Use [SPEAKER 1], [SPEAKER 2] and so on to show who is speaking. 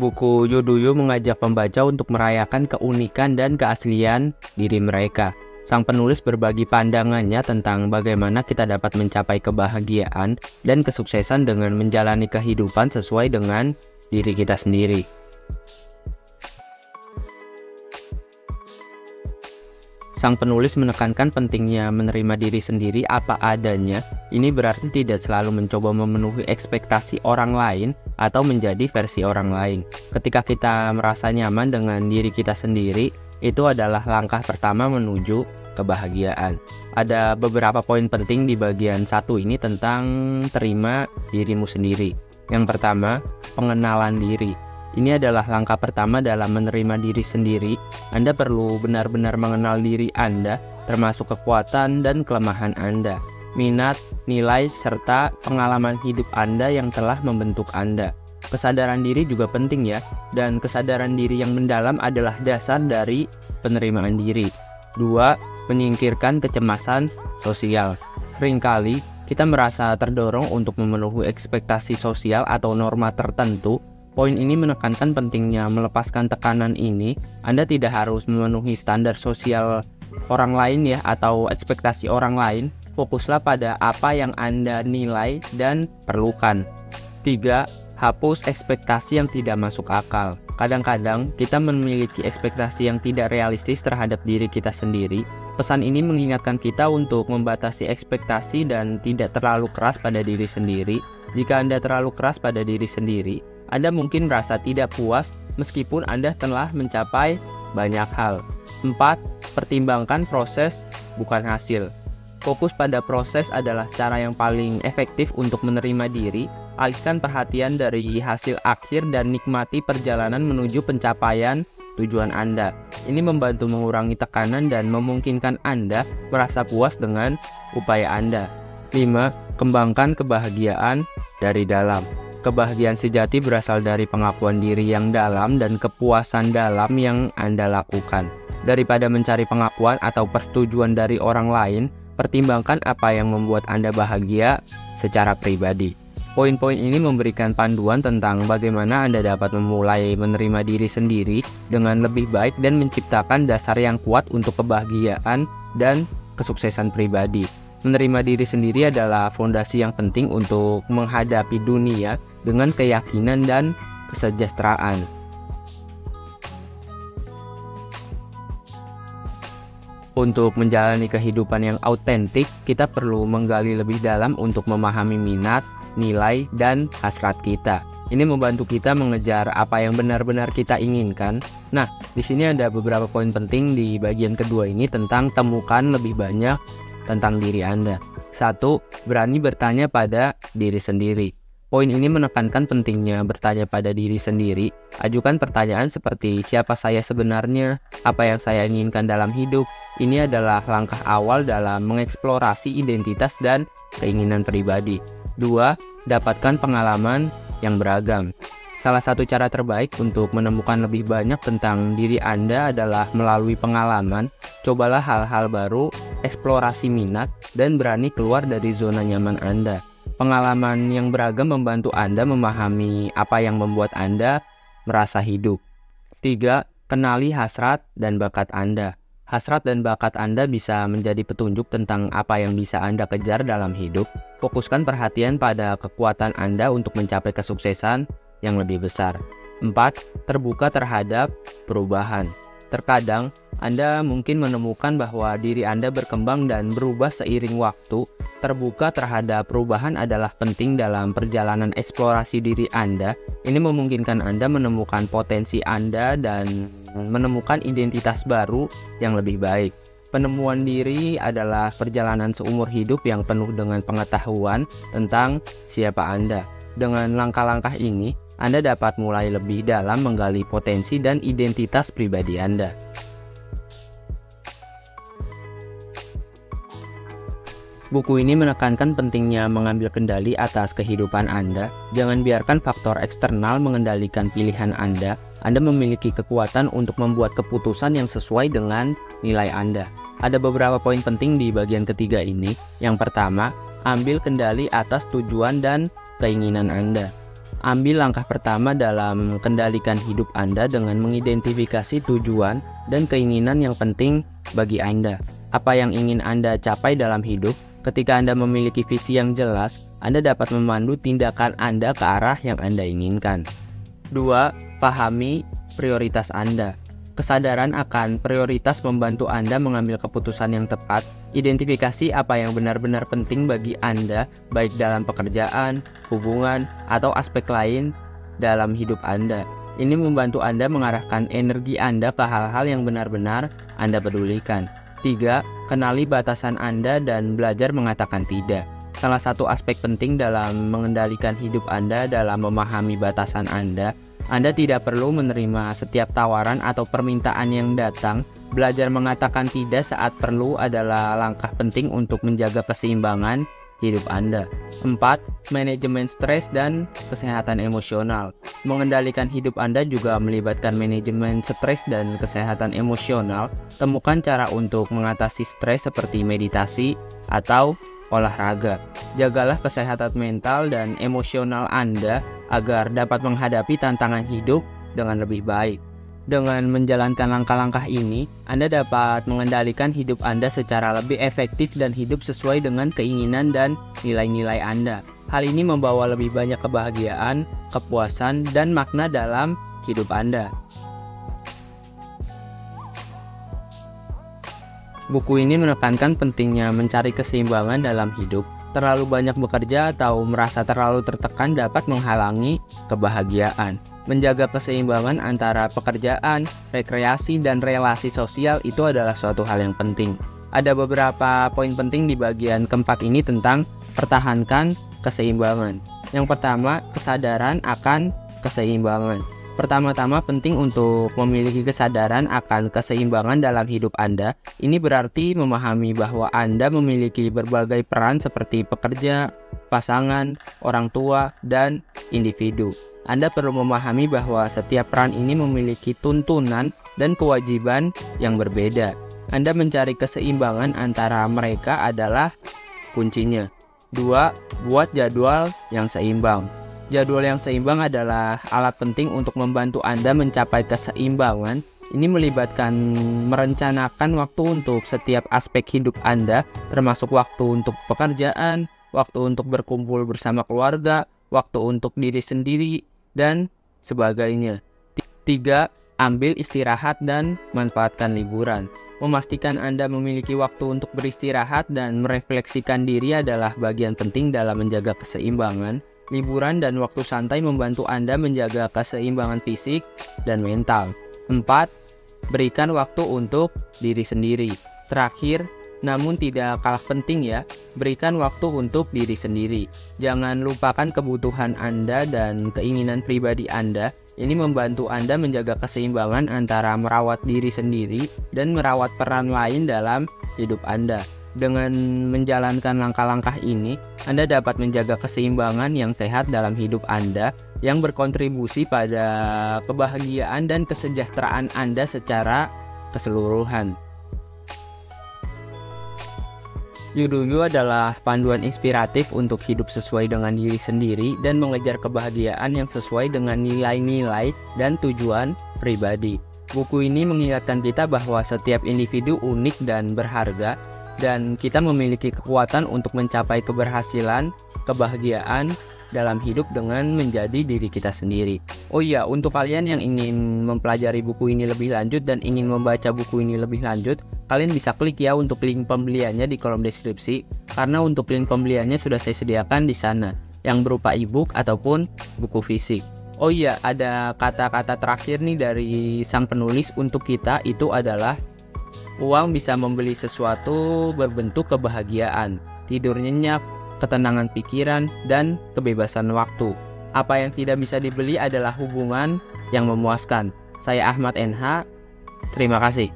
[SPEAKER 1] Buku Yoduyo mengajak pembaca untuk merayakan keunikan dan keaslian diri mereka. Sang penulis berbagi pandangannya tentang bagaimana kita dapat mencapai kebahagiaan dan kesuksesan dengan menjalani kehidupan sesuai dengan diri kita sendiri. Sang penulis menekankan pentingnya menerima diri sendiri apa adanya. Ini berarti tidak selalu mencoba memenuhi ekspektasi orang lain atau menjadi versi orang lain. Ketika kita merasa nyaman dengan diri kita sendiri, itu adalah langkah pertama menuju kebahagiaan. Ada beberapa poin penting di bagian 1 ini tentang terima dirimu sendiri. Yang pertama, pengenalan diri. Ini adalah langkah pertama dalam menerima diri sendiri. Anda perlu benar-benar mengenal diri Anda, termasuk kekuatan dan kelemahan Anda, minat, nilai, serta pengalaman hidup Anda yang telah membentuk Anda. Kesadaran diri juga penting ya, dan kesadaran diri yang mendalam adalah dasar dari penerimaan diri. 2. Menyingkirkan kecemasan sosial. Seringkali kita merasa terdorong untuk memenuhi ekspektasi sosial atau norma tertentu. Poin ini menekankan pentingnya melepaskan tekanan ini. Anda tidak harus memenuhi standar sosial orang lain ya, atau ekspektasi orang lain. Fokuslah pada apa yang Anda nilai dan perlukan. 3. Hapus ekspektasi yang tidak masuk akal. Kadang-kadang kita memiliki ekspektasi yang tidak realistis terhadap diri kita sendiri. Pesan ini mengingatkan kita untuk membatasi ekspektasi dan tidak terlalu keras pada diri sendiri. Jika Anda terlalu keras pada diri sendiri, Anda mungkin merasa tidak puas meskipun Anda telah mencapai banyak hal. 4. Pertimbangkan proses bukan hasil. Fokus pada proses adalah cara yang paling efektif untuk menerima diri. Alihkan perhatian dari hasil akhir dan nikmati perjalanan menuju pencapaian tujuan Anda. Ini membantu mengurangi tekanan dan memungkinkan Anda merasa puas dengan upaya Anda. 5. Kembangkan kebahagiaan dari dalam. Kebahagiaan sejati berasal dari pengakuan diri yang dalam dan kepuasan dalam yang Anda lakukan. Daripada mencari pengakuan atau persetujuan dari orang lain, pertimbangkan apa yang membuat Anda bahagia secara pribadi. Poin-poin ini memberikan panduan tentang bagaimana Anda dapat memulai menerima diri sendiri dengan lebih baik dan menciptakan dasar yang kuat untuk kebahagiaan dan kesuksesan pribadi. Menerima diri sendiri adalah fondasi yang penting untuk menghadapi dunia dengan keyakinan dan kesejahteraan. Untuk menjalani kehidupan yang autentik, kita perlu menggali lebih dalam untuk memahami minat, nilai, dan hasrat kita. Ini membantu kita mengejar apa yang benar-benar kita inginkan. Nah, di sini ada beberapa poin penting di bagian kedua ini tentang temukan lebih banyak tentang diri Anda. 1. Berani bertanya pada diri sendiri. Poin ini menekankan pentingnya bertanya pada diri sendiri. Ajukan pertanyaan seperti siapa saya sebenarnya, apa yang saya inginkan dalam hidup. Ini adalah langkah awal dalam mengeksplorasi identitas dan keinginan pribadi. 2. Dapatkan pengalaman yang beragam. Salah satu cara terbaik untuk menemukan lebih banyak tentang diri Anda adalah melalui pengalaman. Cobalah hal-hal baru, eksplorasi minat, dan berani keluar dari zona nyaman Anda. Pengalaman yang beragam membantu Anda memahami apa yang membuat Anda merasa hidup. 3. Kenali hasrat dan bakat Anda. Hasrat dan bakat Anda bisa menjadi petunjuk tentang apa yang bisa Anda kejar dalam hidup. Fokuskan perhatian pada kekuatan Anda untuk mencapai kesuksesan yang lebih besar. 4. Terbuka terhadap perubahan. Terkadang Anda mungkin menemukan bahwa diri Anda berkembang dan berubah seiring waktu. Terbuka terhadap perubahan adalah penting dalam perjalanan eksplorasi diri Anda. Ini memungkinkan Anda menemukan potensi Anda dan menemukan identitas baru yang lebih baik. Penemuan diri adalah perjalanan seumur hidup yang penuh dengan pengetahuan tentang siapa Anda. Dengan langkah-langkah ini, Anda dapat mulai lebih dalam menggali potensi dan identitas pribadi Anda. Buku ini menekankan pentingnya mengambil kendali atas kehidupan Anda. Jangan biarkan faktor eksternal mengendalikan pilihan Anda. Anda memiliki kekuatan untuk membuat keputusan yang sesuai dengan nilai Anda. Ada beberapa poin penting di bagian ketiga ini. Yang pertama, ambil kendali atas tujuan dan keinginan Anda. Ambil langkah pertama dalam kendalikan hidup Anda dengan mengidentifikasi tujuan dan keinginan yang penting bagi Anda. Apa yang ingin Anda capai dalam hidup? Ketika Anda memiliki visi yang jelas, Anda dapat memandu tindakan Anda ke arah yang Anda inginkan. 2. Pahami prioritas Anda. Kesadaran akan prioritas membantu Anda mengambil keputusan yang tepat. Identifikasi apa yang benar-benar penting bagi Anda, baik dalam pekerjaan, hubungan, atau aspek lain dalam hidup Anda. Ini membantu Anda mengarahkan energi Anda ke hal-hal yang benar-benar Anda pedulikan. 3. Kenali batasan Anda dan belajar mengatakan tidak. Salah satu aspek penting dalam mengendalikan hidup Anda dalam memahami batasan Anda tidak perlu menerima setiap tawaran atau permintaan yang datang. Belajar mengatakan tidak saat perlu adalah langkah penting untuk menjaga keseimbangan hidup Anda. 4. Manajemen stres dan kesehatan emosional. Mengendalikan hidup Anda juga melibatkan manajemen stres dan kesehatan emosional. Temukan cara untuk mengatasi stres seperti meditasi atau olahraga. Jagalah kesehatan mental dan emosional Anda agar dapat menghadapi tantangan hidup dengan lebih baik. Dengan menjalankan langkah-langkah ini, Anda dapat mengendalikan hidup Anda secara lebih efektif dan hidup sesuai dengan keinginan dan nilai-nilai Anda. Hal ini membawa lebih banyak kebahagiaan, kepuasan, dan makna dalam hidup Anda. Buku ini menekankan pentingnya mencari keseimbangan dalam hidup. Terlalu banyak bekerja atau merasa terlalu tertekan dapat menghalangi kebahagiaan. Menjaga keseimbangan antara pekerjaan, rekreasi, dan relasi sosial itu adalah suatu hal yang penting. Ada beberapa poin penting di bagian keempat ini tentang pertahankan keseimbangan. Yang pertama, kesadaran akan keseimbangan. Pertama-tama penting untuk memiliki kesadaran akan keseimbangan dalam hidup Anda. Ini berarti memahami bahwa Anda memiliki berbagai peran seperti pekerja, pasangan, orang tua, dan individu. Anda perlu memahami bahwa setiap peran ini memiliki tuntunan dan kewajiban yang berbeda. Anda mencari keseimbangan antara mereka adalah kuncinya. 2. Buat jadwal yang seimbang. Jadwal yang seimbang adalah alat penting untuk membantu Anda mencapai keseimbangan. Ini melibatkan merencanakan waktu untuk setiap aspek hidup Anda, termasuk waktu untuk pekerjaan, waktu untuk berkumpul bersama keluarga, waktu untuk diri sendiri, dan sebagainya. 3. Ambil istirahat dan manfaatkan liburan. Memastikan Anda memiliki waktu untuk beristirahat dan merefleksikan diri adalah bagian penting dalam menjaga keseimbangan. Liburan dan waktu santai membantu Anda menjaga keseimbangan fisik dan mental. 4. Berikan waktu untuk diri sendiri. Terakhir, namun tidak kalah penting ya, berikan waktu untuk diri sendiri. Jangan lupakan kebutuhan Anda dan keinginan pribadi Anda. Ini membantu Anda menjaga keseimbangan antara merawat diri sendiri dan merawat peran lain dalam hidup Anda. Dengan menjalankan langkah-langkah ini, Anda dapat menjaga keseimbangan yang sehat dalam hidup Anda yang berkontribusi pada kebahagiaan dan kesejahteraan Anda secara keseluruhan. Yudoyo adalah panduan inspiratif untuk hidup sesuai dengan diri sendiri dan mengejar kebahagiaan yang sesuai dengan nilai-nilai dan tujuan pribadi. Buku ini mengingatkan kita bahwa setiap individu unik dan berharga, dan kita memiliki kekuatan untuk mencapai keberhasilan, kebahagiaan dalam hidup dengan menjadi diri kita sendiri. Oh iya, untuk kalian yang ingin mempelajari buku ini lebih lanjut dan ingin membaca buku ini lebih lanjut, kalian bisa klik ya untuk link pembeliannya di kolom deskripsi, karena untuk link pembeliannya sudah saya sediakan di sana, yang berupa ebook ataupun buku fisik. Oh iya, ada kata-kata terakhir nih dari sang penulis untuk kita, itu adalah uang bisa membeli sesuatu berbentuk kebahagiaan, tidur nyenyak, ketenangan pikiran, dan kebebasan waktu. Apa yang tidak bisa dibeli adalah hubungan yang memuaskan. Saya Ahmad NH, terima kasih.